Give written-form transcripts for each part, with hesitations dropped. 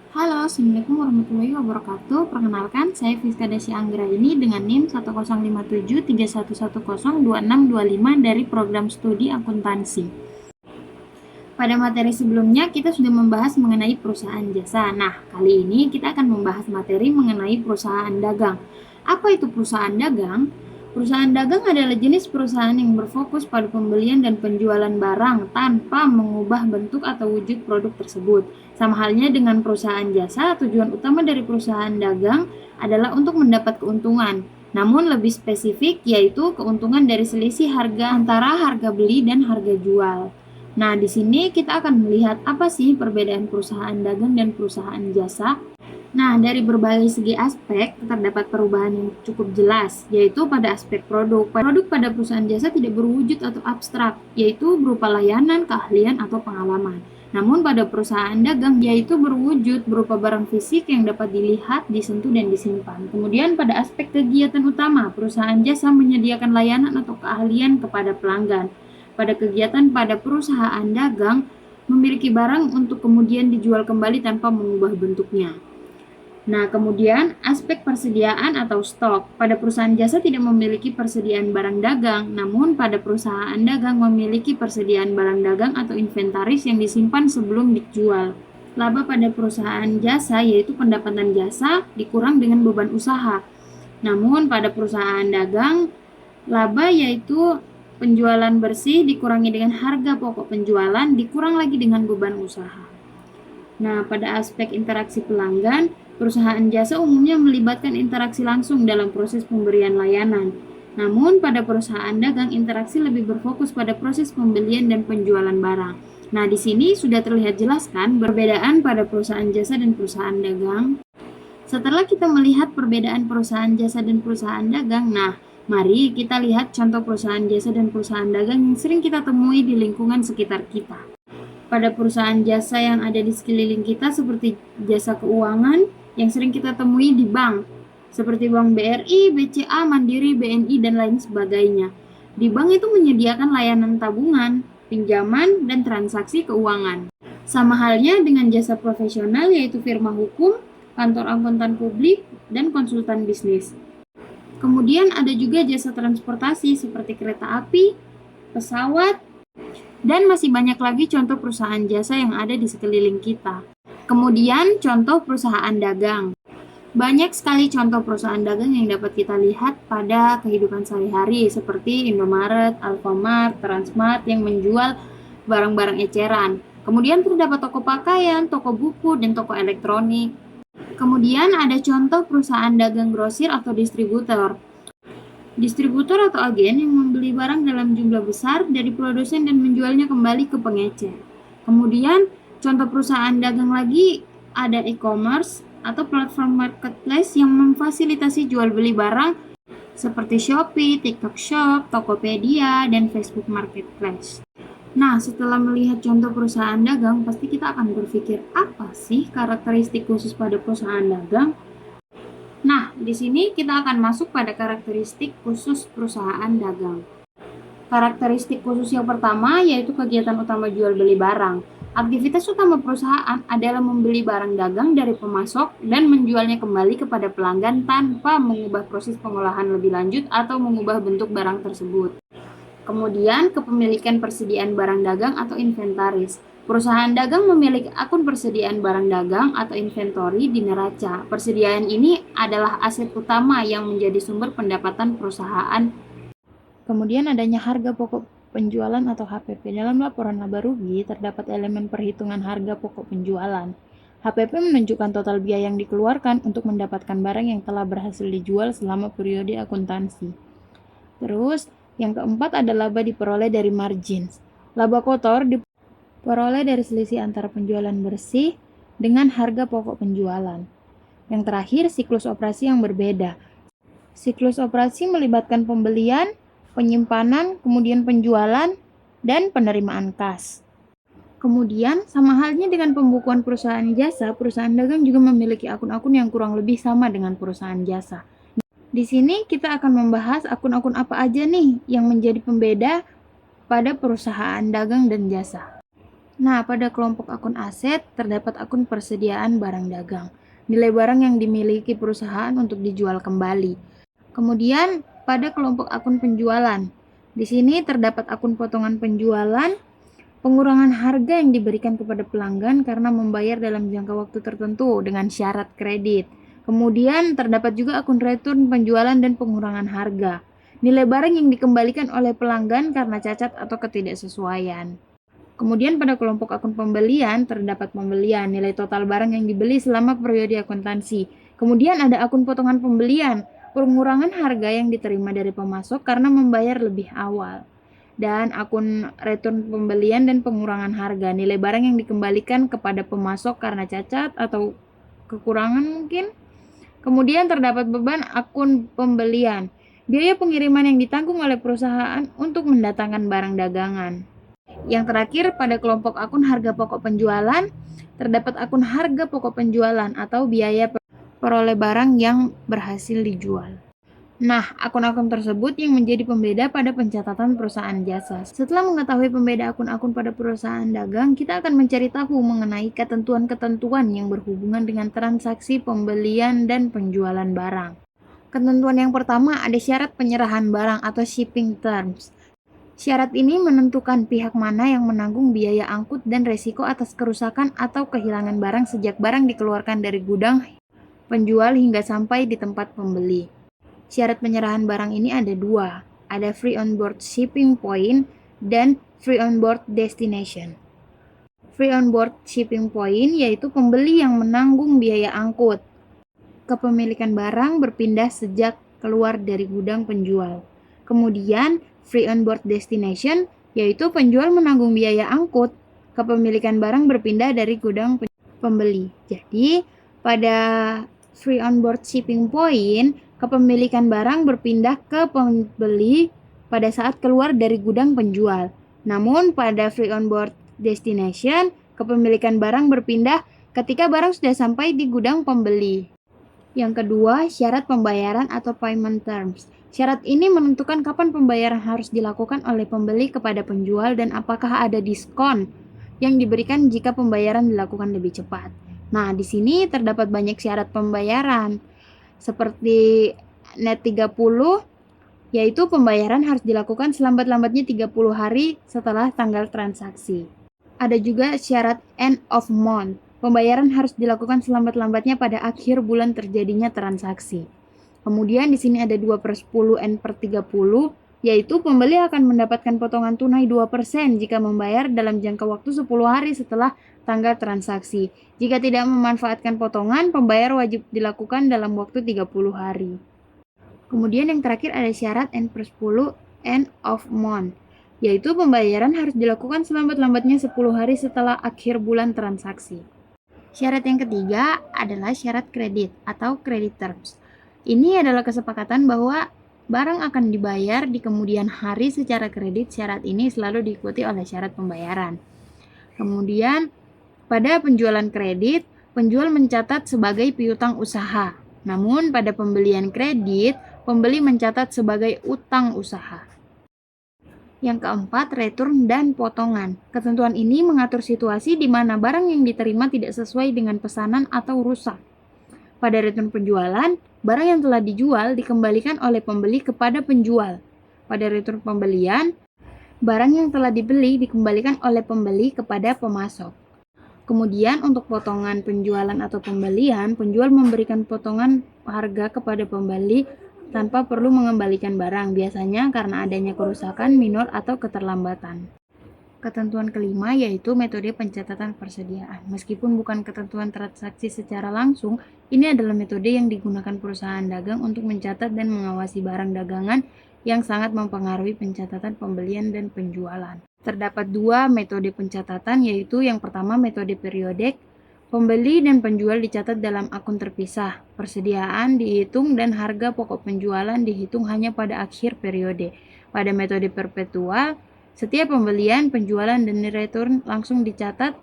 Halo, Assalamualaikum warahmatullahi wabarakatuh. Perkenalkan, saya Fiska Desi Anggraini dengan NIM 1057311102625 dari program studi akuntansi. Pada materi sebelumnya, kita sudah membahas mengenai perusahaan jasa. Nah, kali ini kita akan membahas materi mengenai perusahaan dagang. Apa itu perusahaan dagang? Perusahaan dagang adalah jenis perusahaan yang berfokus pada pembelian dan penjualan barang tanpa mengubah bentuk atau wujud produk tersebut. Sama halnya dengan perusahaan jasa, tujuan utama dari perusahaan dagang adalah untuk mendapat keuntungan. Namun lebih spesifik yaitu keuntungan dari selisih harga antara harga beli dan harga jual. Nah, di sini kita akan melihat apa sih perbedaan perusahaan dagang dan perusahaan jasa. Nah, dari berbagai segi aspek, terdapat perubahan yang cukup jelas, yaitu pada aspek produk. Produk pada perusahaan jasa tidak berwujud atau abstrak, yaitu berupa layanan, keahlian, atau pengalaman. Namun pada perusahaan dagang, yaitu berwujud berupa barang fisik yang dapat dilihat, disentuh, dan disimpan. Kemudian pada aspek kegiatan utama, perusahaan jasa menyediakan layanan atau keahlian kepada pelanggan. Pada kegiatan pada perusahaan dagang, memiliki barang untuk kemudian dijual kembali tanpa mengubah bentuknya. Nah, kemudian aspek persediaan atau stok. Pada perusahaan jasa tidak memiliki persediaan barang dagang, namun pada perusahaan dagang memiliki persediaan barang dagang atau inventaris yang disimpan sebelum dijual. Laba pada perusahaan jasa yaitu pendapatan jasa dikurang dengan beban usaha. Namun pada perusahaan dagang, laba yaitu penjualan bersih dikurangi dengan harga pokok penjualan dikurang lagi dengan beban usaha. Nah, pada aspek interaksi pelanggan, perusahaan jasa umumnya melibatkan interaksi langsung dalam proses pemberian layanan. Namun, pada perusahaan dagang, interaksi lebih berfokus pada proses pembelian dan penjualan barang. Nah, di sini sudah terlihat jelas kan perbedaan pada perusahaan jasa dan perusahaan dagang. Setelah kita melihat perbedaan perusahaan jasa dan perusahaan dagang, nah, mari kita lihat contoh perusahaan jasa dan perusahaan dagang yang sering kita temui di lingkungan sekitar kita. Pada perusahaan jasa yang ada di sekeliling kita seperti jasa keuangan yang sering kita temui di bank, seperti Bank BRI, BCA, Mandiri, BNI, dan lain sebagainya. Di bank itu menyediakan layanan tabungan, pinjaman, dan transaksi keuangan. Sama halnya dengan jasa profesional yaitu firma hukum, kantor akuntan publik, dan konsultan bisnis. Kemudian ada juga jasa transportasi seperti kereta api, pesawat, dan masih banyak lagi contoh perusahaan jasa yang ada di sekeliling kita. Kemudian contoh perusahaan dagang. Banyak sekali contoh perusahaan dagang yang dapat kita lihat pada kehidupan sehari-hari seperti Indomaret, Alfamart, Transmart yang menjual barang-barang eceran. Kemudian terdapat toko pakaian, toko buku, dan toko elektronik. Kemudian ada contoh perusahaan dagang grosir atau distributor. Distributor atau agen yang membeli barang dalam jumlah besar dari produsen dan menjualnya kembali ke pengecer. Kemudian contoh perusahaan dagang lagi ada e-commerce atau platform marketplace yang memfasilitasi jual beli barang seperti Shopee, TikTok Shop, Tokopedia, dan Facebook Marketplace. Nah, setelah melihat contoh perusahaan dagang, pasti kita akan berpikir, apa sih karakteristik khusus pada perusahaan dagang? Nah, di sini kita akan masuk pada karakteristik khusus perusahaan dagang. Karakteristik khusus yang pertama yaitu kegiatan utama jual beli barang. Aktivitas utama perusahaan adalah membeli barang dagang dari pemasok dan menjualnya kembali kepada pelanggan tanpa mengubah proses pengolahan lebih lanjut atau mengubah bentuk barang tersebut. Kemudian, kepemilikan persediaan barang dagang atau inventaris. Perusahaan dagang memiliki akun persediaan barang dagang atau inventory di neraca. Persediaan ini adalah aset utama yang menjadi sumber pendapatan perusahaan. Kemudian adanya harga pokok penjualan atau HPP. Dalam laporan laba rugi terdapat elemen perhitungan harga pokok penjualan. HPP menunjukkan total biaya yang dikeluarkan untuk mendapatkan barang yang telah berhasil dijual selama periode akuntansi. Terus, yang keempat ada laba diperoleh dari margin. Laba kotor diperoleh dari selisih antara penjualan bersih dengan harga pokok penjualan. Yang terakhir, siklus operasi yang berbeda. Siklus operasi melibatkan pembelian, penyimpanan, kemudian penjualan, dan penerimaan kas. Kemudian, sama halnya dengan pembukuan perusahaan jasa, perusahaan dagang juga memiliki akun-akun yang kurang lebih sama dengan perusahaan jasa. Di sini kita akan membahas akun-akun apa aja nih yang menjadi pembeda pada perusahaan dagang dan jasa. Nah, pada kelompok akun aset, terdapat akun persediaan barang dagang. Nilai barang yang dimiliki perusahaan untuk dijual kembali. Kemudian, pada kelompok akun penjualan. Di sini terdapat akun potongan penjualan, pengurangan harga yang diberikan kepada pelanggan karena membayar dalam jangka waktu tertentu dengan syarat kredit. Kemudian, terdapat juga akun return penjualan dan pengurangan harga. Nilai barang yang dikembalikan oleh pelanggan karena cacat atau ketidaksesuaian. Kemudian pada kelompok akun pembelian, terdapat pembelian, nilai total barang yang dibeli selama periode akuntansi. Kemudian ada akun potongan pembelian, pengurangan harga yang diterima dari pemasok karena membayar lebih awal. Dan akun return pembelian dan pengurangan harga, nilai barang yang dikembalikan kepada pemasok karena cacat atau kekurangan mungkin. Kemudian terdapat beban akun pembelian, biaya pengiriman yang ditanggung oleh perusahaan untuk mendatangkan barang dagangan. Yang terakhir, pada kelompok akun harga pokok penjualan, terdapat akun harga pokok penjualan atau biaya peroleh barang yang berhasil dijual. Nah, akun-akun tersebut yang menjadi pembeda pada pencatatan perusahaan jasa. Setelah mengetahui pembeda akun-akun pada perusahaan dagang, kita akan mencari tahu mengenai ketentuan-ketentuan yang berhubungan dengan transaksi pembelian dan penjualan barang. Ketentuan yang pertama ada syarat penyerahan barang atau shipping terms. Syarat ini menentukan pihak mana yang menanggung biaya angkut dan resiko atas kerusakan atau kehilangan barang sejak barang dikeluarkan dari gudang penjual hingga sampai di tempat pembeli. Syarat penyerahan barang ini ada dua, ada free on board shipping point dan free on board destination. Free on board shipping point yaitu pembeli yang menanggung biaya angkut. Kepemilikan barang berpindah sejak keluar dari gudang penjual. Kemudian, free on board destination yaitu penjual menanggung biaya angkut. Kepemilikan barang berpindah dari gudang pembeli. Jadi, pada free on board shipping point, kepemilikan barang berpindah ke pembeli pada saat keluar dari gudang penjual. Namun, pada free on board destination, kepemilikan barang berpindah ketika barang sudah sampai di gudang pembeli. Yang kedua, syarat pembayaran atau payment terms. Syarat ini menentukan kapan pembayaran harus dilakukan oleh pembeli kepada penjual dan apakah ada diskon yang diberikan jika pembayaran dilakukan lebih cepat. Nah, di sini terdapat banyak syarat pembayaran seperti net 30, yaitu pembayaran harus dilakukan selambat-lambatnya 30 hari setelah tanggal transaksi. Ada juga syarat end of month. Pembayaran harus dilakukan selambat-lambatnya pada akhir bulan terjadinya transaksi. Kemudian di sini ada 2/10 N/30, yaitu pembeli akan mendapatkan potongan tunai 2% jika membayar dalam jangka waktu 10 hari setelah tanggal transaksi. Jika tidak memanfaatkan potongan, pembayar wajib dilakukan dalam waktu 30 hari. Kemudian yang terakhir ada syarat N/10 end of month, yaitu pembayaran harus dilakukan selambat-lambatnya 10 hari setelah akhir bulan transaksi. Syarat yang ketiga adalah syarat kredit atau credit terms. Ini adalah kesepakatan bahwa barang akan dibayar di kemudian hari secara kredit. Syarat ini selalu diikuti oleh syarat pembayaran. Kemudian, pada penjualan kredit, penjual mencatat sebagai piutang usaha. Namun, pada pembelian kredit, pembeli mencatat sebagai utang usaha. Yang keempat, return dan potongan. Ketentuan ini mengatur situasi di mana barang yang diterima tidak sesuai dengan pesanan atau rusak. Pada return penjualan, barang yang telah dijual dikembalikan oleh pembeli kepada penjual. Pada return pembelian, barang yang telah dibeli dikembalikan oleh pembeli kepada pemasok. Kemudian untuk potongan penjualan atau pembelian, penjual memberikan potongan harga kepada pembeli tanpa perlu mengembalikan barang, biasanya karena adanya kerusakan minor atau keterlambatan. Ketentuan kelima yaitu metode pencatatan persediaan. Meskipun bukan ketentuan transaksi secara langsung, ini adalah metode yang digunakan perusahaan dagang untuk mencatat dan mengawasi barang dagangan yang sangat mempengaruhi pencatatan pembelian dan penjualan. Terdapat dua metode pencatatan, yaitu yang pertama metode periodek. Pembeli dan penjual dicatat dalam akun terpisah. Persediaan dihitung dan harga pokok penjualan dihitung hanya pada akhir periode. Pada metode perpetual, setiap pembelian, penjualan, dan return langsung dicatat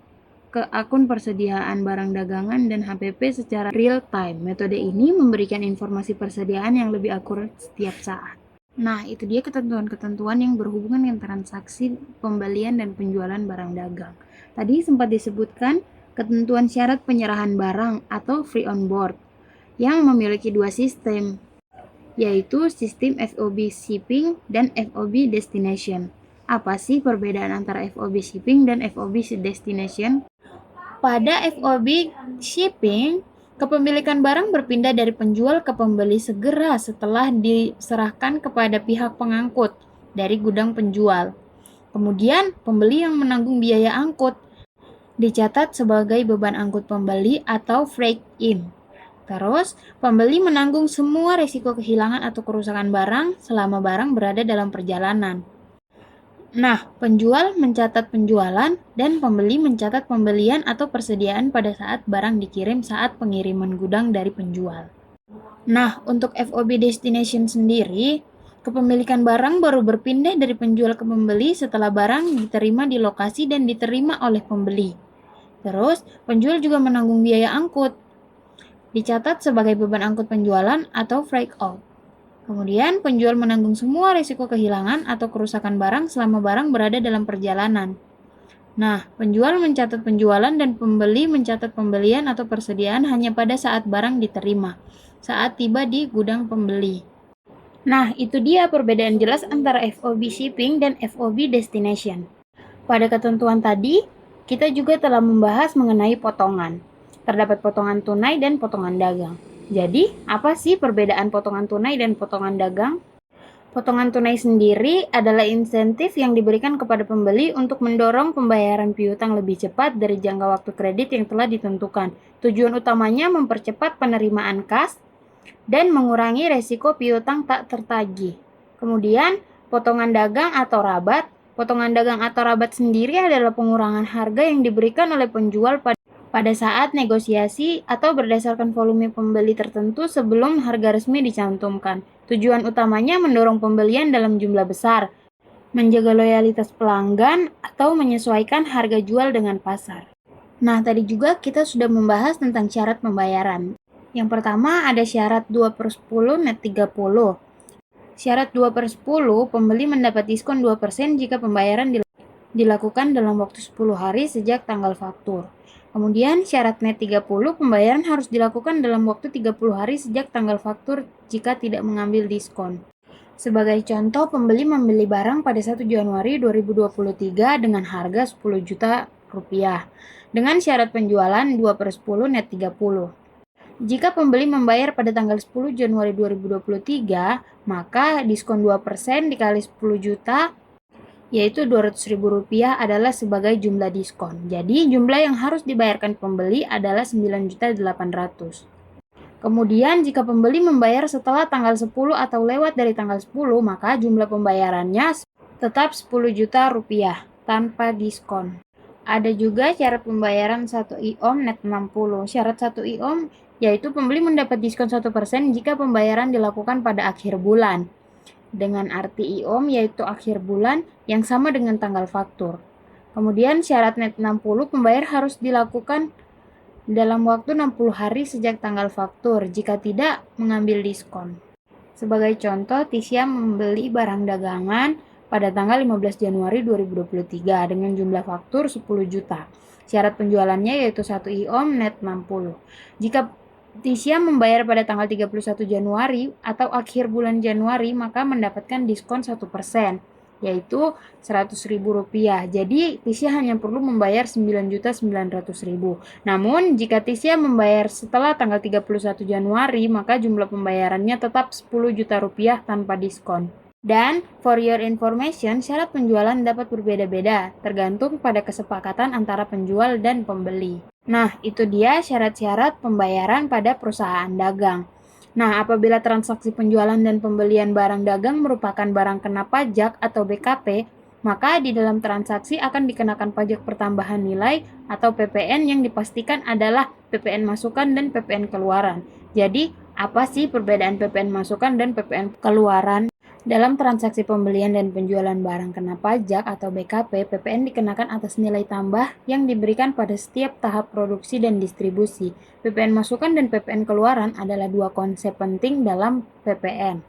ke akun persediaan barang dagangan dan HPP secara real time. Metode ini memberikan informasi persediaan yang lebih akurat setiap saat. Nah, itu dia ketentuan-ketentuan yang berhubungan dengan transaksi pembelian dan penjualan barang dagang. Tadi sempat disebutkan ketentuan syarat penyerahan barang atau free on board yang memiliki dua sistem, yaitu sistem FOB shipping dan FOB destination. Apa sih perbedaan antara FOB shipping dan FOB destination? Pada FOB shipping, kepemilikan barang berpindah dari penjual ke pembeli segera setelah diserahkan kepada pihak pengangkut dari gudang penjual. Kemudian, pembeli yang menanggung biaya angkut dicatat sebagai beban angkut pembeli atau freight in. Terus, pembeli menanggung semua risiko kehilangan atau kerusakan barang selama barang berada dalam perjalanan. Nah, penjual mencatat penjualan dan pembeli mencatat pembelian atau persediaan pada saat barang dikirim saat pengiriman gudang dari penjual. Nah, untuk FOB destination sendiri, kepemilikan barang baru berpindah dari penjual ke pembeli setelah barang diterima di lokasi dan diterima oleh pembeli. Terus, penjual juga menanggung biaya angkut, dicatat sebagai beban angkut penjualan atau freight out. Kemudian, penjual menanggung semua risiko kehilangan atau kerusakan barang selama barang berada dalam perjalanan. Nah, penjual mencatat penjualan dan pembeli mencatat pembelian atau persediaan hanya pada saat barang diterima, saat tiba di gudang pembeli. Nah, itu dia perbedaan jelas antara FOB shipping dan FOB destination. Pada ketentuan tadi, kita juga telah membahas mengenai potongan. Terdapat potongan tunai dan potongan dagang. Jadi, apa sih perbedaan potongan tunai dan potongan dagang? Potongan tunai sendiri adalah insentif yang diberikan kepada pembeli untuk mendorong pembayaran piutang lebih cepat dari jangka waktu kredit yang telah ditentukan. Tujuan utamanya mempercepat penerimaan kas dan mengurangi resiko piutang tak tertagih. Kemudian, potongan dagang atau rabat. Potongan dagang atau rabat sendiri adalah pengurangan harga yang diberikan oleh penjual pada saat negosiasi atau berdasarkan volume pembeli tertentu sebelum harga resmi dicantumkan. Tujuan utamanya mendorong pembelian dalam jumlah besar, menjaga loyalitas pelanggan, atau menyesuaikan harga jual dengan pasar. Nah, tadi juga kita sudah membahas tentang syarat pembayaran. Yang pertama ada syarat 2/10 net 30. Syarat 2/10, pembeli mendapat diskon 2% jika pembayaran dilakukan dalam waktu 10 hari sejak tanggal faktur. Kemudian syarat net 30, pembayaran harus dilakukan dalam waktu 30 hari sejak tanggal faktur jika tidak mengambil diskon. Sebagai contoh, pembeli membeli barang pada 1 Januari 2023 dengan harga 10 juta rupiah dengan syarat penjualan 2/10 net 30. Jika pembeli membayar pada tanggal 10 Januari 2023, maka diskon 2% dikali 10 juta yaitu Rp200.000 adalah sebagai jumlah diskon. Jadi, jumlah yang harus dibayarkan pembeli adalah 9.800.000. Kemudian, jika pembeli membayar setelah tanggal 10 atau lewat dari tanggal 10, maka jumlah pembayarannya tetap 10 juta rupiah tanpa diskon. Ada juga syarat pembayaran 1 IOM net 60. Syarat 1 IOM yaitu pembeli mendapat diskon 1% jika pembayaran dilakukan pada akhir bulan. Dengan arti IOM yaitu akhir bulan yang sama dengan tanggal faktur. Kemudian syarat net 60, pembayar harus dilakukan dalam waktu 60 hari sejak tanggal faktur jika tidak mengambil diskon. Sebagai contoh, Tisya membeli barang dagangan pada tanggal 15 Januari 2023 dengan jumlah faktur 10 juta. Syarat penjualannya yaitu 1 IOM net 60. Jika Tisya membayar pada tanggal 31 Januari atau akhir bulan Januari, maka mendapatkan diskon 1%, yaitu Rp100.000. Jadi, Tisya hanya perlu membayar Rp9.900.000. Namun, jika Tisya membayar setelah tanggal 31 Januari, maka jumlah pembayarannya tetap Rp10 juta tanpa diskon. Dan, for your information, syarat penjualan dapat berbeda-beda, tergantung pada kesepakatan antara penjual dan pembeli. Nah, itu dia syarat-syarat pembayaran pada perusahaan dagang. Nah, apabila transaksi penjualan dan pembelian barang dagang merupakan barang kena pajak atau BKP, maka di dalam transaksi akan dikenakan pajak pertambahan nilai atau PPN yang dipastikan adalah PPN masukan dan PPN keluaran. Jadi, apa sih perbedaan PPN masukan dan PPN keluaran? Dalam transaksi pembelian dan penjualan barang kena pajak atau BKP, PPN dikenakan atas nilai tambah yang diberikan pada setiap tahap produksi dan distribusi. PPN masukan dan PPN keluaran adalah dua konsep penting dalam PPN.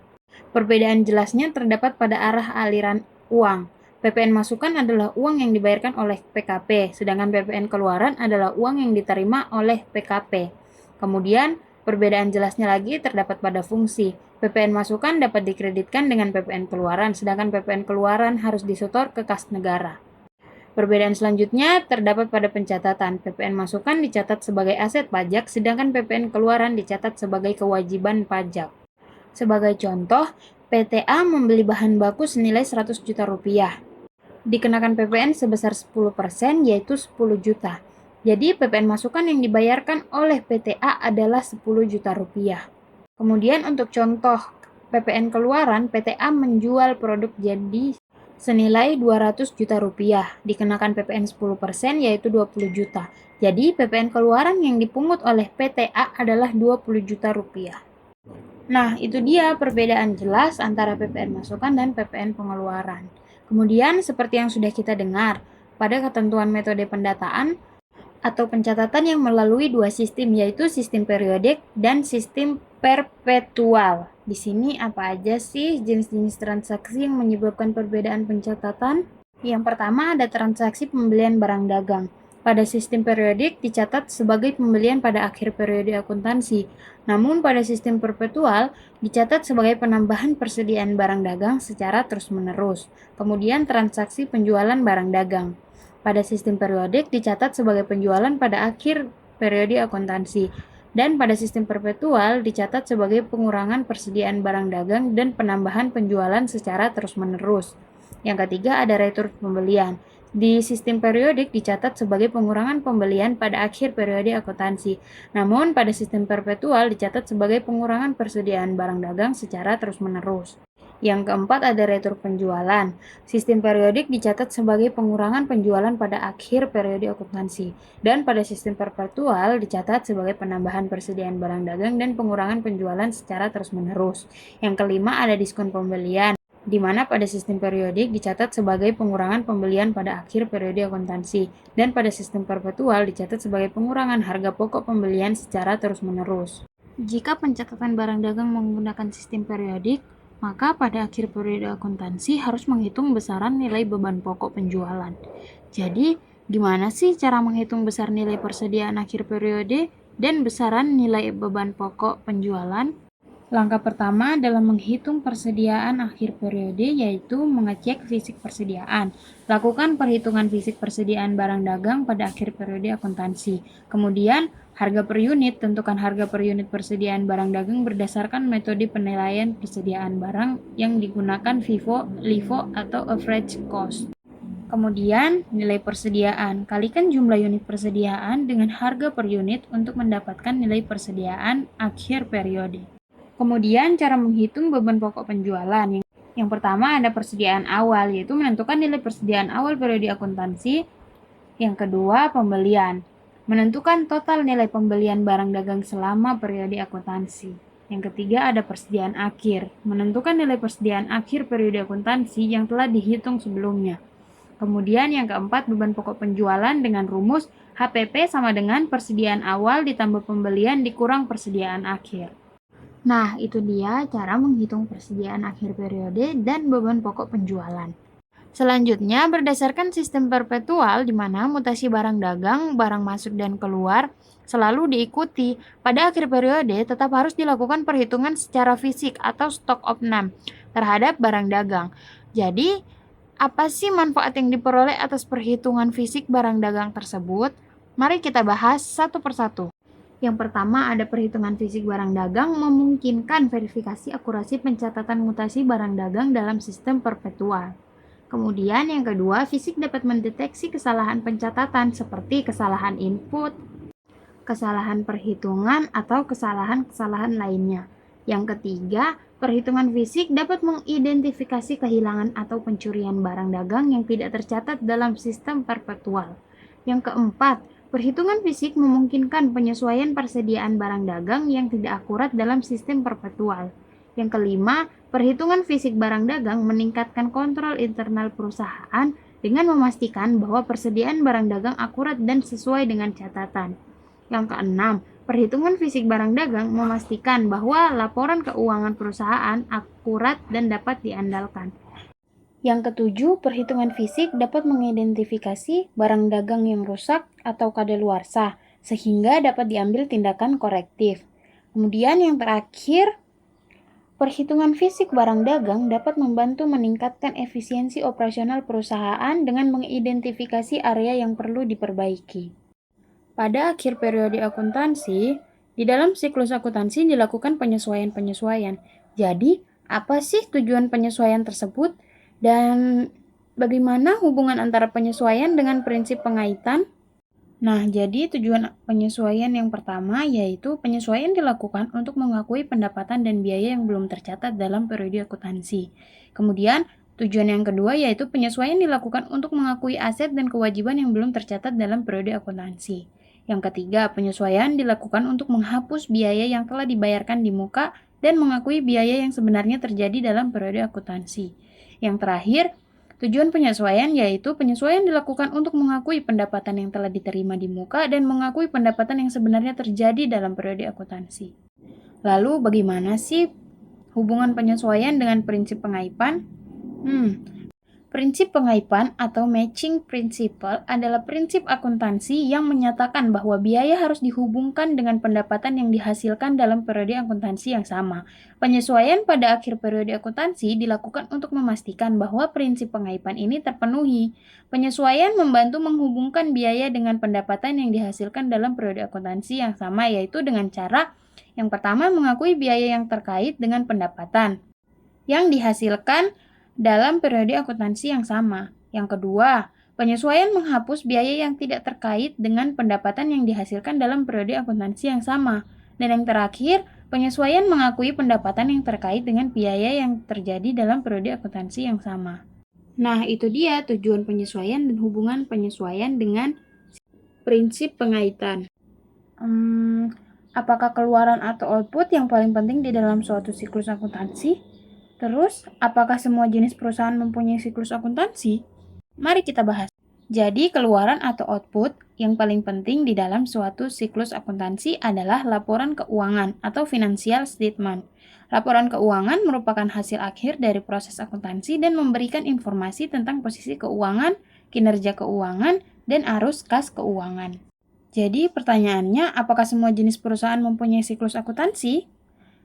Perbedaan jelasnya terdapat pada arah aliran uang. PPN masukan adalah uang yang dibayarkan oleh PKP, sedangkan PPN keluaran adalah uang yang diterima oleh PKP. Kemudian, perbedaan jelasnya lagi terdapat pada fungsi. PPN masukan dapat dikreditkan dengan PPN keluaran, sedangkan PPN keluaran harus disetor ke kas negara. Perbedaan selanjutnya terdapat pada pencatatan. PPN masukan dicatat sebagai aset pajak, sedangkan PPN keluaran dicatat sebagai kewajiban pajak. Sebagai contoh, PTA membeli bahan baku senilai 100 juta rupiah. Dikenakan PPN sebesar 10%, yaitu 10 juta. Jadi, PPN masukan yang dibayarkan oleh PTA adalah 10 juta rupiah. Kemudian untuk contoh PPN keluaran, PTA menjual produk jadi senilai 200 juta rupiah, dikenakan PPN 10%, yaitu 20 juta. Jadi, PPN keluaran yang dipungut oleh PTA adalah 20 juta rupiah. Nah, itu dia perbedaan jelas antara PPN masukan dan PPN pengeluaran. Kemudian, seperti yang sudah kita dengar, pada ketentuan metode pendataan atau pencatatan yang melalui dua sistem, yaitu sistem periodik dan sistem perpetual. Di sini apa aja sih jenis-jenis transaksi yang menyebabkan perbedaan pencatatan? Yang pertama ada transaksi pembelian barang dagang. Pada sistem periodik dicatat sebagai pembelian pada akhir periode akuntansi. Namun pada sistem perpetual dicatat sebagai penambahan persediaan barang dagang secara terus-menerus. Kemudian transaksi penjualan barang dagang. Pada sistem periodik dicatat sebagai penjualan pada akhir periode akuntansi. Dan pada sistem perpetual dicatat sebagai pengurangan persediaan barang dagang dan penambahan penjualan secara terus-menerus. Yang ketiga ada retur pembelian. Di sistem periodik dicatat sebagai pengurangan pembelian pada akhir periode akuntansi. Namun pada sistem perpetual dicatat sebagai pengurangan persediaan barang dagang secara terus-menerus. Yang keempat ada retur penjualan. Sistem periodik dicatat sebagai pengurangan penjualan pada akhir periode akuntansi. Dan pada sistem perpetual dicatat sebagai penambahan persediaan barang dagang dan pengurangan penjualan secara terus-menerus. Yang kelima ada diskon pembelian, di mana pada sistem periodik dicatat sebagai pengurangan pembelian pada akhir periode akuntansi. Dan pada sistem perpetual dicatat sebagai pengurangan harga pokok pembelian secara terus-menerus. Jika pencatatan barang dagang menggunakan sistem periodik, maka pada akhir periode akuntansi harus menghitung besaran nilai beban pokok penjualan. Jadi, gimana sih cara menghitung besar nilai persediaan akhir periode dan besaran nilai beban pokok penjualan? Langkah pertama dalam menghitung persediaan akhir periode yaitu mengecek fisik persediaan. Lakukan perhitungan fisik persediaan barang dagang pada akhir periode akuntansi. Kemudian, harga per unit, tentukan harga per unit persediaan barang dagang berdasarkan metode penilaian persediaan barang yang digunakan FIFO, LIFO, atau average cost. Kemudian, nilai persediaan. Kalikan jumlah unit persediaan dengan harga per unit untuk mendapatkan nilai persediaan akhir periode. Kemudian, cara menghitung beban pokok penjualan. Yang pertama ada persediaan awal, yaitu menentukan nilai persediaan awal periode akuntansi. Yang kedua, pembelian. Menentukan total nilai pembelian barang dagang selama periode akuntansi. Yang ketiga ada persediaan akhir. Menentukan nilai persediaan akhir periode akuntansi yang telah dihitung sebelumnya. Kemudian yang keempat, beban pokok penjualan dengan rumus HPP sama dengan persediaan awal ditambah pembelian dikurang persediaan akhir. Nah, itu dia cara menghitung persediaan akhir periode dan beban pokok penjualan. Selanjutnya, berdasarkan sistem perpetual di mana mutasi barang dagang, barang masuk dan keluar selalu diikuti. Pada akhir periode tetap harus dilakukan perhitungan secara fisik atau stock of name terhadap barang dagang. Jadi, apa sih manfaat yang diperoleh atas perhitungan fisik barang dagang tersebut? Mari kita bahas satu persatu. Yang pertama ada perhitungan fisik barang dagang memungkinkan verifikasi akurasi pencatatan mutasi barang dagang dalam sistem perpetual. Kemudian yang kedua, fisik dapat mendeteksi kesalahan pencatatan seperti kesalahan input, kesalahan perhitungan, atau kesalahan-kesalahan lainnya. Yang ketiga, perhitungan fisik dapat mengidentifikasi kehilangan atau pencurian barang dagang yang tidak tercatat dalam sistem perpetual. Yang keempat, perhitungan fisik memungkinkan penyesuaian persediaan barang dagang yang tidak akurat dalam sistem perpetual. Yang kelima, perhitungan fisik barang dagang meningkatkan kontrol internal perusahaan dengan memastikan bahwa persediaan barang dagang akurat dan sesuai dengan catatan. Yang keenam, perhitungan fisik barang dagang memastikan bahwa laporan keuangan perusahaan akurat dan dapat diandalkan. Yang ketujuh, perhitungan fisik dapat mengidentifikasi barang dagang yang rusak atau kadaluarsa, sehingga dapat diambil tindakan korektif. Kemudian yang terakhir, perhitungan fisik barang dagang dapat membantu meningkatkan efisiensi operasional perusahaan dengan mengidentifikasi area yang perlu diperbaiki. Pada akhir periode akuntansi, di dalam siklus akuntansi dilakukan penyesuaian-penyesuaian. Jadi, apa sih tujuan penyesuaian tersebut? Dan bagaimana hubungan antara penyesuaian dengan prinsip pengaitan? Nah, jadi tujuan penyesuaian yang pertama yaitu penyesuaian dilakukan untuk mengakui pendapatan dan biaya yang belum tercatat dalam periode akuntansi. Kemudian, tujuan yang kedua yaitu penyesuaian dilakukan untuk mengakui aset dan kewajiban yang belum tercatat dalam periode akuntansi. Yang ketiga, penyesuaian dilakukan untuk menghapus biaya yang telah dibayarkan di muka dan mengakui biaya yang sebenarnya terjadi dalam periode akuntansi. Yang terakhir, tujuan penyesuaian yaitu penyesuaian dilakukan untuk mengakui pendapatan yang telah diterima di muka dan mengakui pendapatan yang sebenarnya terjadi dalam periode akuntansi. Lalu bagaimana sih hubungan penyesuaian dengan prinsip pengaipan? Prinsip pengaipan atau matching principle adalah prinsip akuntansi yang menyatakan bahwa biaya harus dihubungkan dengan pendapatan yang dihasilkan dalam periode akuntansi yang sama. Penyesuaian pada akhir periode akuntansi dilakukan untuk memastikan bahwa prinsip pengaipan ini terpenuhi. Penyesuaian membantu menghubungkan biaya dengan pendapatan yang dihasilkan dalam periode akuntansi yang sama, yaitu dengan cara yang pertama mengakui biaya yang terkait dengan pendapatan yang dihasilkan dalam periode akuntansi yang sama. Yang kedua, penyesuaian menghapus biaya yang tidak terkait dengan pendapatan yang dihasilkan dalam periode akuntansi yang sama. Dan yang terakhir, penyesuaian mengakui pendapatan yang terkait dengan biaya yang terjadi dalam periode akuntansi yang sama. Nah, itu dia tujuan penyesuaian dan hubungan penyesuaian dengan prinsip pengaitan. Apakah keluaran atau output yang paling penting di dalam suatu siklus akuntansi? Terus, apakah semua jenis perusahaan mempunyai siklus akuntansi? Mari kita bahas. Jadi, keluaran atau output yang paling penting di dalam suatu siklus akuntansi adalah laporan keuangan atau financial statement. Laporan keuangan merupakan hasil akhir dari proses akuntansi dan memberikan informasi tentang posisi keuangan, kinerja keuangan, dan arus kas keuangan. Jadi, pertanyaannya, apakah semua jenis perusahaan mempunyai siklus akuntansi?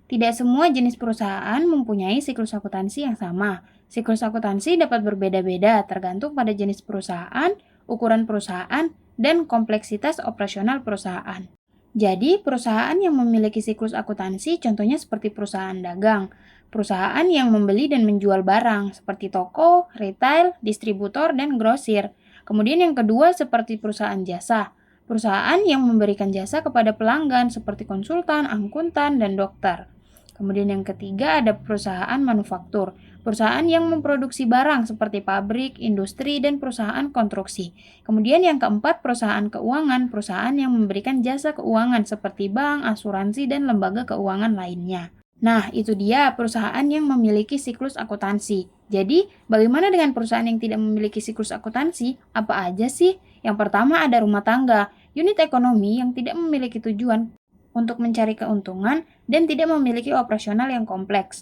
Tidak semua jenis perusahaan mempunyai siklus akuntansi yang sama. Siklus akuntansi dapat berbeda-beda tergantung pada jenis perusahaan, ukuran perusahaan, dan kompleksitas operasional perusahaan. Jadi, perusahaan yang memiliki siklus akuntansi contohnya seperti perusahaan dagang, perusahaan yang membeli dan menjual barang seperti toko, retail, distributor, dan grosir. Kemudian yang kedua seperti perusahaan jasa, perusahaan yang memberikan jasa kepada pelanggan seperti konsultan, akuntan, dan dokter. Kemudian yang ketiga ada perusahaan manufaktur, perusahaan yang memproduksi barang seperti pabrik, industri, dan perusahaan konstruksi. Kemudian yang keempat perusahaan keuangan, perusahaan yang memberikan jasa keuangan seperti bank, asuransi, dan lembaga keuangan lainnya. Nah, itu dia perusahaan yang memiliki siklus akuntansi. Jadi, bagaimana dengan perusahaan yang tidak memiliki siklus akuntansi? Apa aja sih? Yang pertama ada rumah tangga, unit ekonomi yang tidak memiliki tujuan untuk mencari keuntungan dan tidak memiliki operasional yang kompleks.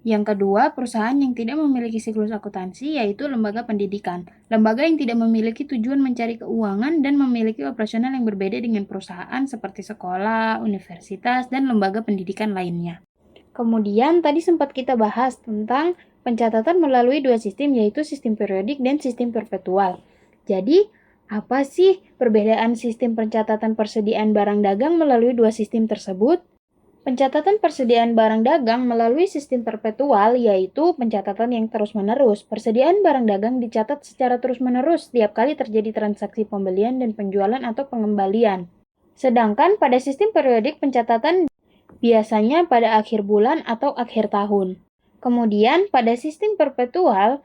Yang kedua, perusahaan yang tidak memiliki siklus akuntansi yaitu lembaga pendidikan. Lembaga yang tidak memiliki tujuan mencari keuangan dan memiliki operasional yang berbeda dengan perusahaan seperti sekolah, universitas, dan lembaga pendidikan lainnya. Kemudian tadi sempat kita bahas tentang pencatatan melalui dua sistem yaitu sistem periodik dan sistem perpetual. Jadi, apa sih perbedaan sistem pencatatan persediaan barang dagang melalui dua sistem tersebut? Pencatatan persediaan barang dagang melalui sistem perpetual yaitu pencatatan yang terus-menerus. Persediaan barang dagang dicatat secara terus-menerus setiap kali terjadi transaksi pembelian dan penjualan atau pengembalian. Sedangkan pada sistem periodik pencatatan biasanya pada akhir bulan atau akhir tahun. Kemudian pada sistem perpetual,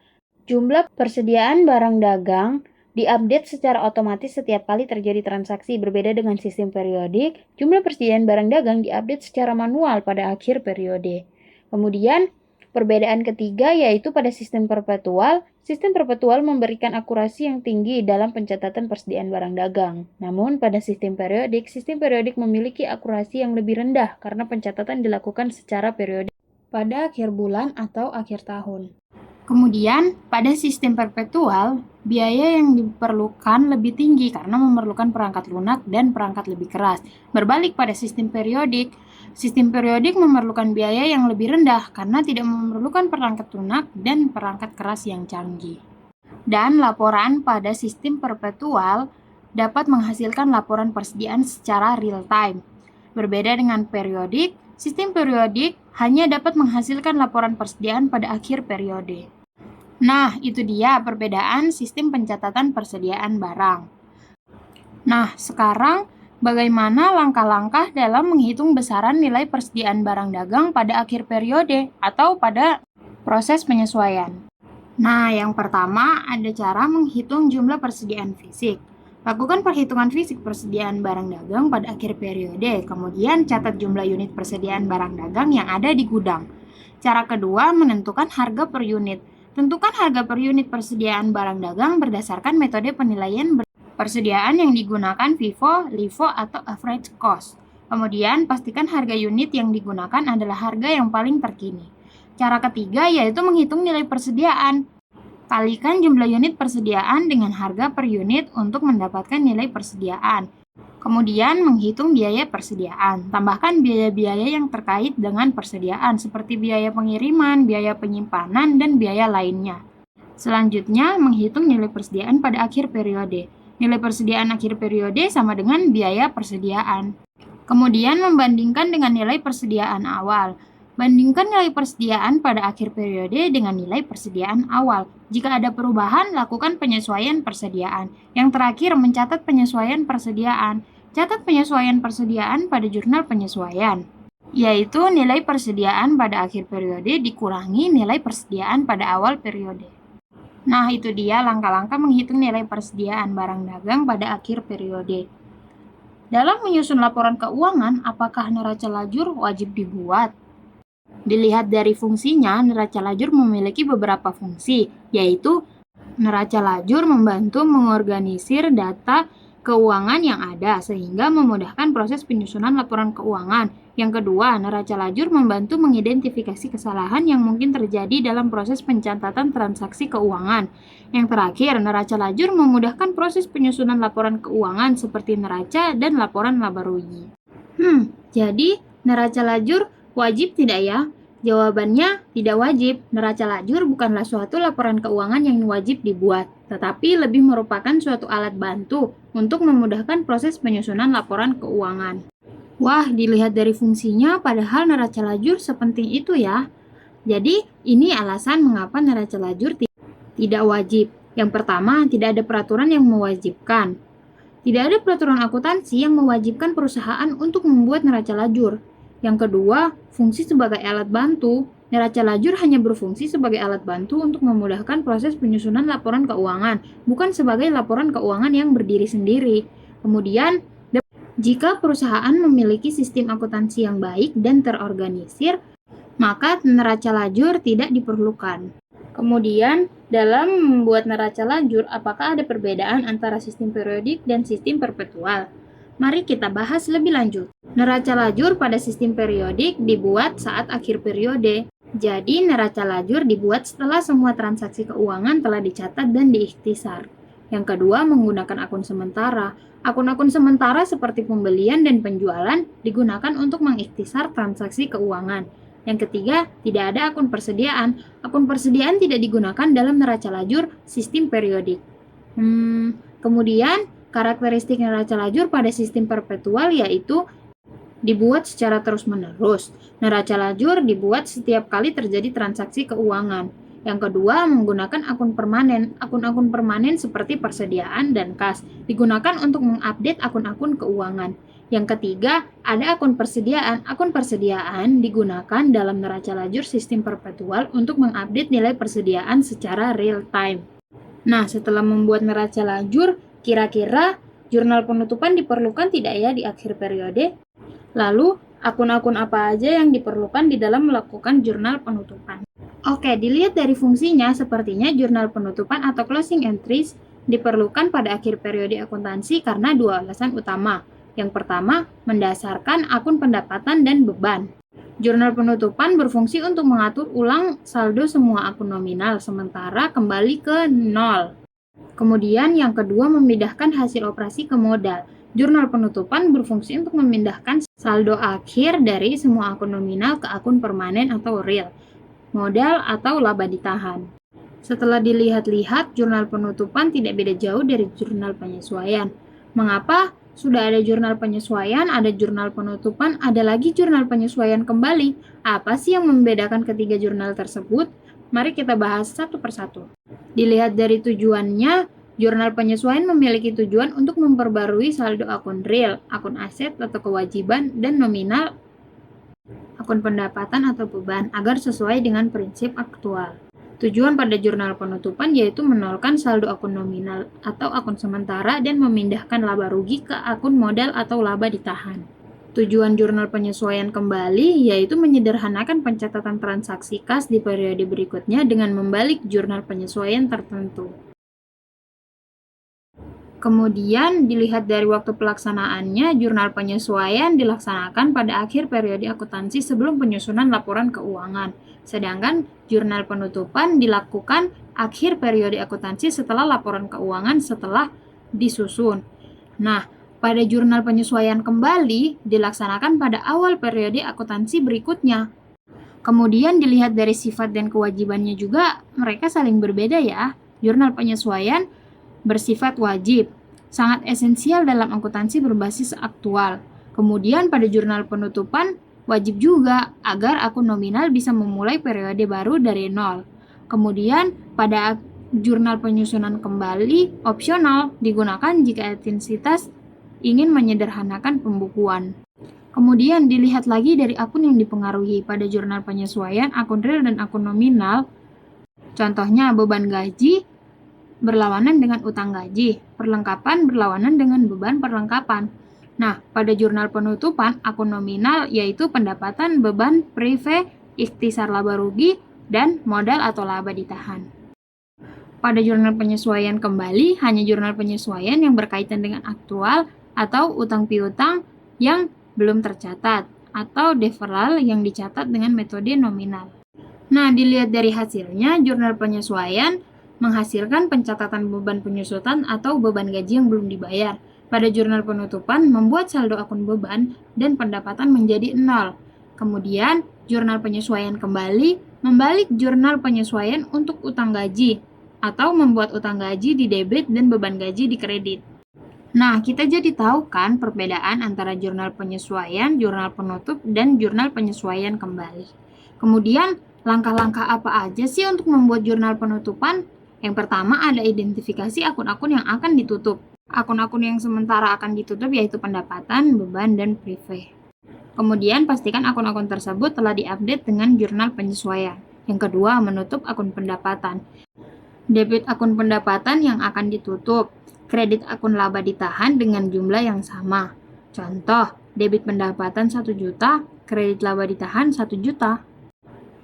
jumlah persediaan barang dagang diupdate secara otomatis setiap kali terjadi transaksi. Berbeda dengan sistem periodik, jumlah persediaan barang dagang diupdate secara manual pada akhir periode. Kemudian, perbedaan ketiga yaitu pada sistem perpetual memberikan akurasi yang tinggi dalam pencatatan persediaan barang dagang. Namun, pada sistem periodik memiliki akurasi yang lebih rendah karena pencatatan dilakukan secara periodik pada akhir bulan atau akhir tahun. Kemudian, pada sistem perpetual, biaya yang diperlukan lebih tinggi karena memerlukan perangkat lunak dan perangkat lebih keras. Berbalik pada sistem periodik memerlukan biaya yang lebih rendah karena tidak memerlukan perangkat lunak dan perangkat keras yang canggih. Dan laporan pada sistem perpetual dapat menghasilkan laporan persediaan secara real time. Berbeda dengan periodik, sistem periodik hanya dapat menghasilkan laporan persediaan pada akhir periode. Nah, itu dia perbedaan sistem pencatatan persediaan barang. Nah, sekarang bagaimana langkah-langkah dalam menghitung besaran nilai persediaan barang dagang pada akhir periode atau pada proses penyesuaian? Nah, yang pertama ada cara menghitung jumlah persediaan fisik. Lakukan perhitungan fisik persediaan barang dagang pada akhir periode, kemudian catat jumlah unit persediaan barang dagang yang ada di gudang. Cara kedua, menentukan harga per unit. Tentukan harga per unit persediaan barang dagang berdasarkan metode penilaian persediaan yang digunakan FIFO, LIFO, atau average cost. Kemudian, pastikan harga unit yang digunakan adalah harga yang paling terkini. Cara ketiga yaitu menghitung nilai persediaan. Kalikan jumlah unit persediaan dengan harga per unit untuk mendapatkan nilai persediaan. Kemudian menghitung biaya persediaan. Tambahkan biaya-biaya yang terkait dengan persediaan seperti biaya pengiriman, biaya penyimpanan, dan biaya lainnya. Selanjutnya, menghitung nilai persediaan pada akhir periode. Nilai persediaan akhir periode sama dengan biaya persediaan. Kemudian membandingkan dengan nilai persediaan awal. Bandingkan nilai persediaan pada akhir periode dengan nilai persediaan awal. Jika ada perubahan, lakukan penyesuaian persediaan. Yang terakhir, mencatat penyesuaian persediaan. Catat penyesuaian persediaan pada jurnal penyesuaian, yaitu nilai persediaan pada akhir periode dikurangi nilai persediaan pada awal periode. Nah, itu dia langkah-langkah menghitung nilai persediaan barang dagang pada akhir periode. Dalam menyusun laporan keuangan, apakah neraca lajur wajib dibuat? Dilihat dari fungsinya, neraca lajur memiliki beberapa fungsi, yaitu neraca lajur membantu mengorganisir data keuangan yang ada sehingga memudahkan proses penyusunan laporan keuangan. Yang kedua, neraca lajur membantu mengidentifikasi kesalahan yang mungkin terjadi dalam proses pencatatan transaksi keuangan. Yang terakhir, neraca lajur memudahkan proses penyusunan laporan keuangan seperti neraca dan laporan laba rugi. Jadi neraca lajur wajib tidak ya? Jawabannya tidak wajib. Neraca lajur bukanlah suatu laporan keuangan yang wajib dibuat, tetapi lebih merupakan suatu alat bantu untuk memudahkan proses penyusunan laporan keuangan. Wah, dilihat dari fungsinya, padahal neraca lajur sepenting itu ya. Jadi, ini alasan mengapa neraca lajur tidak wajib. Yang pertama, tidak ada peraturan yang mewajibkan. Tidak ada peraturan akuntansi yang mewajibkan perusahaan untuk membuat neraca lajur. Yang kedua, fungsi sebagai alat bantu. Neraca lajur hanya berfungsi sebagai alat bantu untuk memudahkan proses penyusunan laporan keuangan, bukan sebagai laporan keuangan yang berdiri sendiri. Kemudian, jika perusahaan memiliki sistem akuntansi yang baik dan terorganisir, maka neraca lajur tidak diperlukan. Kemudian, dalam membuat neraca lajur, apakah ada perbedaan antara sistem periodik dan sistem perpetual? Mari kita bahas lebih lanjut. Neraca lajur pada sistem periodik dibuat saat akhir periode. Jadi, neraca lajur dibuat setelah semua transaksi keuangan telah dicatat dan diikhtisar. Yang kedua, menggunakan akun sementara. Akun-akun sementara seperti pembelian dan penjualan digunakan untuk mengikhtisar transaksi keuangan. Yang ketiga, tidak ada akun persediaan. Akun persediaan tidak digunakan dalam neraca lajur sistem periodik. Kemudian, karakteristik neraca lajur pada sistem perpetual yaitu dibuat secara terus-menerus. Neraca lajur dibuat setiap kali terjadi transaksi keuangan. Yang kedua, menggunakan akun permanen. Akun-akun permanen seperti persediaan dan kas digunakan untuk mengupdate akun-akun keuangan. Yang ketiga, ada akun persediaan. Akun persediaan digunakan dalam neraca lajur sistem perpetual untuk mengupdate nilai persediaan secara real time. Nah, setelah membuat neraca lajur, kira-kira jurnal penutupan diperlukan tidak ya di akhir periode? Lalu, akun-akun apa aja yang diperlukan di dalam melakukan jurnal penutupan? Oke, dilihat dari fungsinya, sepertinya jurnal penutupan atau closing entries diperlukan pada akhir periode akuntansi karena dua alasan utama. Yang pertama, mendasarkan akun pendapatan dan beban. Jurnal penutupan berfungsi untuk mengatur ulang saldo semua akun nominal, sementara kembali ke nol. Kemudian yang kedua, memindahkan hasil operasi ke modal. Jurnal penutupan berfungsi untuk memindahkan saldo akhir dari semua akun nominal ke akun permanen atau real, modal atau laba ditahan. Setelah dilihat-lihat, jurnal penutupan tidak beda jauh dari jurnal penyesuaian. Mengapa? Sudah ada jurnal penyesuaian, ada jurnal penutupan, ada lagi jurnal penyesuaian kembali. Apa sih yang membedakan ketiga jurnal tersebut? Mari kita bahas satu persatu. Dilihat dari tujuannya, jurnal penyesuaian memiliki tujuan untuk memperbarui saldo akun real, akun aset atau kewajiban, dan nominal akun pendapatan atau beban agar sesuai dengan prinsip aktual. Tujuan pada jurnal penutupan yaitu menolkan saldo akun nominal atau akun sementara dan memindahkan laba rugi ke akun modal atau laba ditahan. Tujuan jurnal penyesuaian kembali yaitu menyederhanakan pencatatan transaksi kas di periode berikutnya dengan membalik jurnal penyesuaian tertentu. Kemudian dilihat dari waktu pelaksanaannya, jurnal penyesuaian dilaksanakan pada akhir periode akuntansi sebelum penyusunan laporan keuangan. Sedangkan jurnal penutupan dilakukan akhir periode akuntansi setelah laporan keuangan setelah disusun. Nah, pada jurnal penyesuaian kembali dilaksanakan pada awal periode akuntansi berikutnya. Kemudian dilihat dari sifat dan kewajibannya juga, mereka saling berbeda ya. Jurnal penyesuaian bersifat wajib, sangat esensial dalam akuntansi berbasis aktual. Kemudian pada jurnal penutupan, wajib juga agar akun nominal bisa memulai periode baru dari nol. Kemudian pada jurnal penyusunan kembali, opsional, digunakan jika intensitas ingin menyederhanakan pembukuan. Kemudian dilihat lagi dari akun yang dipengaruhi. Pada jurnal penyesuaian, akun real dan akun nominal, contohnya beban gaji berlawanan dengan utang gaji, perlengkapan berlawanan dengan beban perlengkapan. Nah, pada jurnal penutupan, akun nominal yaitu pendapatan, beban, prive, ikhtisar laba rugi, dan modal atau laba ditahan. Pada jurnal penyesuaian kembali, hanya jurnal penyesuaian yang berkaitan dengan aktual atau utang piutang yang belum tercatat, atau deferral yang dicatat dengan metode nominal. Nah, dilihat dari hasilnya, jurnal penyesuaian menghasilkan pencatatan beban penyusutan atau beban gaji yang belum dibayar. Pada jurnal penutupan, membuat saldo akun beban dan pendapatan menjadi nol. Kemudian, jurnal penyesuaian kembali membalik jurnal penyesuaian untuk utang gaji, atau membuat utang gaji di debit dan beban gaji di kredit. Nah, kita jadi tahu kan perbedaan antara jurnal penyesuaian, jurnal penutup, dan jurnal penyesuaian kembali. Kemudian, langkah-langkah apa aja sih untuk membuat jurnal penutupan? Yang pertama ada identifikasi akun-akun yang akan ditutup. Akun-akun yang sementara akan ditutup yaitu pendapatan, beban, dan prive. Kemudian pastikan akun-akun tersebut telah diupdate dengan jurnal penyesuaian. Yang kedua, menutup akun pendapatan. Debit akun pendapatan yang akan ditutup. Kredit akun laba ditahan dengan jumlah yang sama. Contoh, debit pendapatan 1 juta, kredit laba ditahan 1 juta.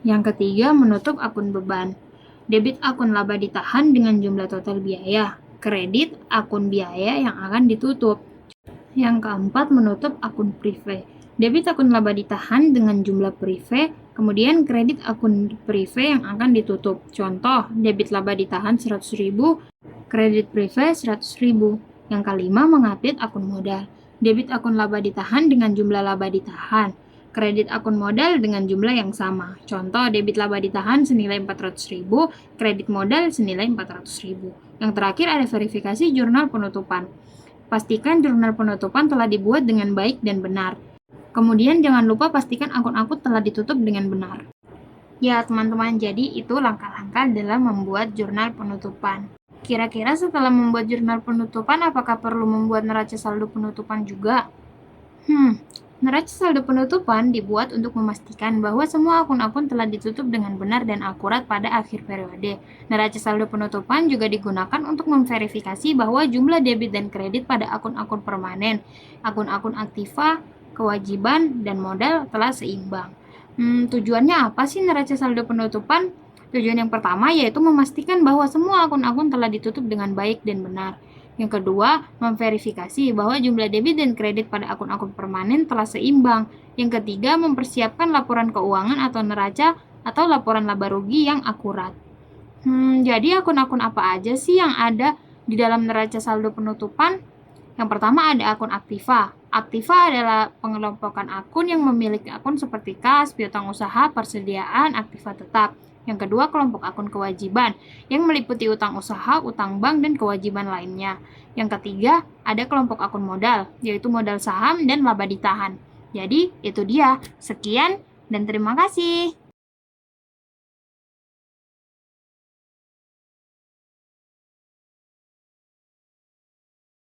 Yang ketiga, menutup akun beban. Debit akun laba ditahan dengan jumlah total biaya. Kredit akun biaya yang akan ditutup. Yang keempat, menutup akun prive. Debit akun laba ditahan dengan jumlah prive, kemudian kredit akun prive yang akan ditutup. Contoh, debit laba ditahan 100.000, kredit prive 100.000. Yang kelima, mengupdate akun modal. Debit akun laba ditahan dengan jumlah laba ditahan. Kredit akun modal dengan jumlah yang sama. Contoh, debit laba ditahan senilai 400.000, kredit modal senilai 400.000. Yang terakhir ada verifikasi jurnal penutupan. Pastikan jurnal penutupan telah dibuat dengan baik dan benar. Kemudian jangan lupa pastikan akun-akun telah ditutup dengan benar. Ya teman-teman, jadi itu langkah-langkah dalam membuat jurnal penutupan. Kira-kira setelah membuat jurnal penutupan, apakah perlu membuat neraca saldo penutupan juga? Neraca saldo penutupan dibuat untuk memastikan bahwa semua akun-akun telah ditutup dengan benar dan akurat pada akhir periode. Neraca saldo penutupan juga digunakan untuk memverifikasi bahwa jumlah debit dan kredit pada akun-akun permanen, akun-akun aktiva, kewajiban, dan modal telah seimbang. Tujuannya apa sih neraca saldo penutupan? Tujuan yang pertama yaitu memastikan bahwa semua akun-akun telah ditutup dengan baik dan benar. Yang kedua, memverifikasi bahwa jumlah debit dan kredit pada akun-akun permanen telah seimbang. Yang ketiga, mempersiapkan laporan keuangan atau neraca atau laporan laba rugi yang akurat. Jadi akun-akun apa aja sih yang ada di dalam neraca saldo penutupan? Yang pertama ada akun aktiva. Aktiva adalah pengelompokan akun yang memiliki akun seperti kas, piutang usaha, persediaan, aktiva tetap. Yang kedua, kelompok akun kewajiban yang meliputi utang usaha, utang bank, dan kewajiban lainnya. Yang ketiga, ada kelompok akun modal, yaitu modal saham dan laba ditahan. Jadi, itu dia. Sekian dan terima kasih.